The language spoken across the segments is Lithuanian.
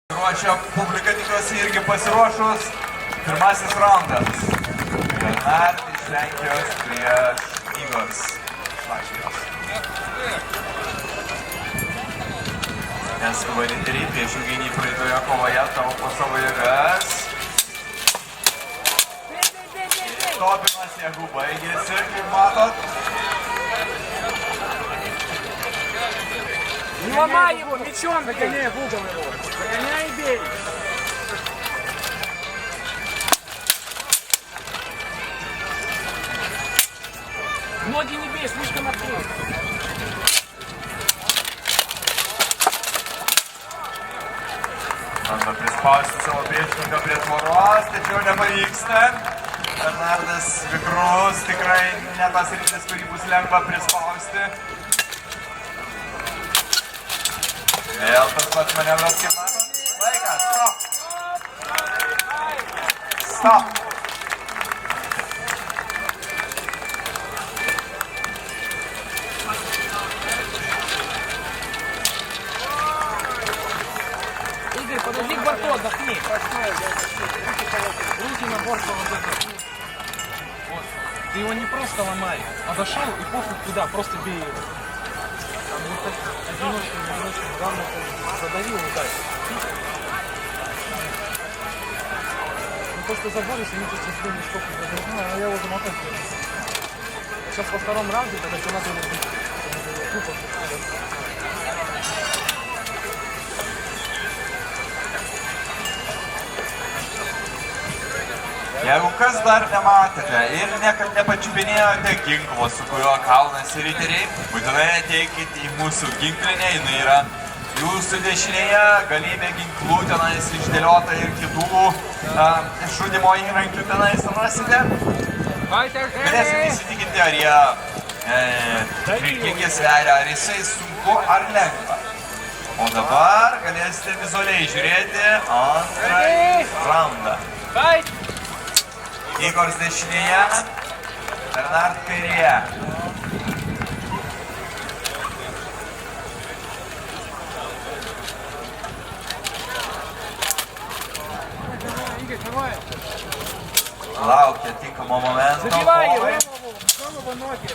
Ruošia publika, tikiuosi irgi pasiruošus. Pirmasis raundas. Bernard iš Lenkijos prieš Igors iš Latvijos. Neskuba riteriai, priešingai nei praeitoje kovoje, taupo savo jėgas. Topimas jėgų baigėsi, kaip matot. Не ломай его, мячом загоняй в угол его. Загоняй и бей. Ноги не бей, слишком открыт. Bando prispausti savo priešininką prie tvoros, tačiau nepavyksta. Bernardas vikrus, tikrai ne tas rytis, kurį bus lengva prispausti. Vėl tas pats manevras, kaip matot. Laikas, stop! Stop! Игорь, подойди к борту, отдохни. Руки на борт отдохни. Вот. Ты его не просто ломай, а дошел и пофиг куда, просто бей его. Там вот так одиночный, главное, задавил и так. Ну то, что заборишь, они сейчас не сколько задержал, а я его замотать. Сейчас во втором раунде, когда тебе надо его бить. Тупо. Jeigu kas dar nematėte ir niekad nepačiupinėjote ginklo, su kuriuo kaunasi riteriai, būtinai ateikite į mūsų ginklinę, jinai yra jūsų dešinėje, galybė ginklų tenais išdėliota ir kitų šudimo įrankių tenais rasite. Galėsite įsitikinti, ar jie vilkingi sveria, ar jisai sunku ar lengva. O dabar galėsite vizualiai žiūrėti antrąjį raundą. Igors dešinėje, Bernard kairėje. Laukia tinkamo momento. Забивай его! Голова ноги!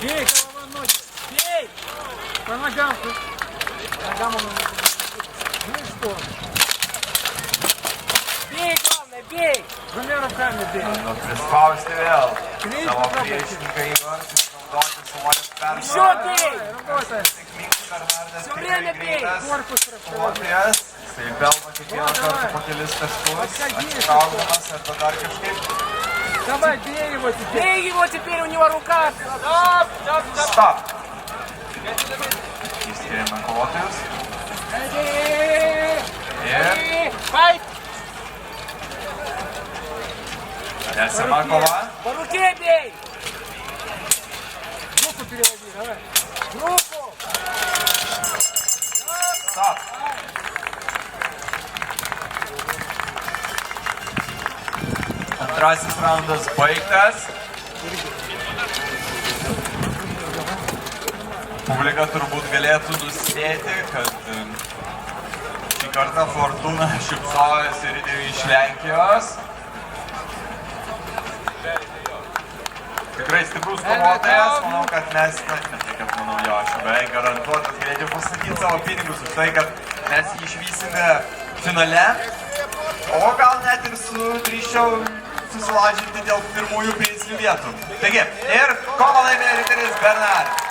Бей, голова ноги! Бей! По ногам! По ногам он... Ну и что? Бей, главное, бей! Двумя руками бей! Bando prispausti vėl savo priešininką Igor, išnaudoti svorius persvarą. Еще бей! Sėkmingai Bernardas Все tikrai время бей! greitas Корпус расширяй! kovotojas. Jisai pelno kiekvieną kartą po kelis taškus, atsitraukdamas arba dar kažkaip. Давай, бей его теперь! Бей его теперь, у него рука! Stop! Įskiriame kovotojus. Ir Файт! tęsiama kova. По руке бей! Руку переводи, давай! Руку! Stop! Antrasis raundas baigtas. Publika turbūt galėtų nuspėti, kad šį kartą Fortuna šypsojasi riteriui iš Lenkijos. Tikrai stiprus kovotojas, manau, kad mes, ne tai, kad manau, jo, aš beveik garantuotas galėčiau pasakyti savo pinigus už tai, kad mes jį išvysime finale, o gal net ir drįsčiau susilažinti dėl pirmųjų princinių vietų. Taigi, ir kovą laimėjo riteris Bernard.